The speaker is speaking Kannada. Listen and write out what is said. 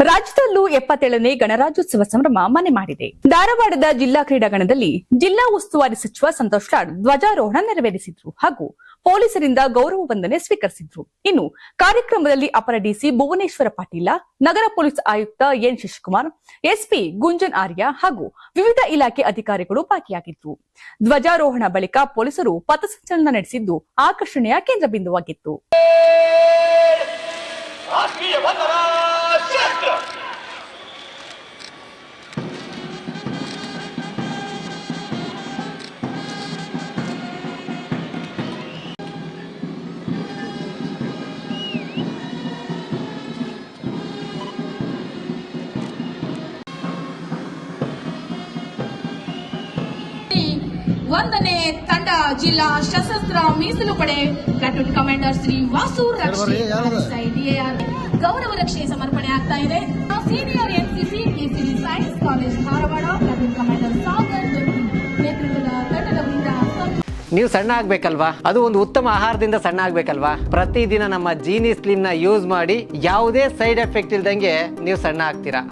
ರಾಜ್ಯದಲ್ಲೂ 77ನೇ ಗಣರಾಜ್ಯೋತ್ಸವ ಸಂಭ್ರಮ ಮನೆ ಮಾಡಿದೆ. ಧಾರವಾಡದ ಜಿಲ್ಲಾ ಕ್ರೀಡಾಂಗಣದಲ್ಲಿ ಜಿಲ್ಲಾ ಉಸ್ತುವಾರಿ ಸಚಿವ ಸಂತೋಷ್ ಲಾಡ್ ಧ್ವಜಾರೋಹಣ ನೆರವೇರಿಸಿದ್ರು ಹಾಗೂ ಪೊಲೀಸರಿಂದ ಗೌರವ ವಂದನೆ ಸ್ವೀಕರಿಸಿದ್ರು. ಇನ್ನು ಕಾರ್ಯಕ್ರಮದಲ್ಲಿ ಅಪರ ಡಿಸಿ ಭುವನೇಶ್ವರ ಪಾಟೀಲ, ನಗರ ಪೊಲೀಸ್ ಆಯುಕ್ತ ಎನ್ ಶಶಿಕುಮಾರ್, ಎಸ್ಪಿ ಗುಂಜನ್ ಆರ್ಯ ಹಾಗೂ ವಿವಿಧ ಇಲಾಖೆ ಅಧಿಕಾರಿಗಳು ಭಾಗಿಯಾಗಿದ್ರು. ಧ್ವಜಾರೋಹಣ ಬಳಿಕ ಪೊಲೀಸರು ಪಥಸಂಚಲನ ನಡೆಸಿದ್ದು ಆಕರ್ಷಣೆಯ ಕೇಂದ್ರ ಬಿಂದುವಾಗಿತ್ತು. ಒಂದನೇ ತಂಡ ಜಿಲ್ಲಾ ಸಶಸ್ತ್ರ ಮೀಸಲು ಪಡೆ platoon commander Shri Vasu DAR ಗೌರವ ರಕ್ಷೆ ಸಮರ್ಪಣೆ ಆಗ್ತಾ ಇದೆ. Senior NCC KCD science college Dharwad platoon commander Sagar ನೇತೃತ್ವದ ತಂಡದವರಿಂದ. ನೀವು ಸಣ್ಣ ಆಗ್ಬೇಕಲ್ವಾ? ಅದು ಒಂದು ಉತ್ತಮ ಆಹಾರದಿಂದ ಸಣ್ಣ ಆಗ್ಬೇಕಲ್ವಾ? ಪ್ರತಿದಿನ ನಮ್ಮ ಜೀನಿ ಸ್ಲಿಮ್ ನ ಯೂಸ್ ಮಾಡಿ ಯಾವುದೇ ಸೈಡ್ ಎಫೆಕ್ಟ್ ಇಲ್ದಂಗೆ ನೀವು ಸಣ್ಣ ಆಗ್ತೀರಾ.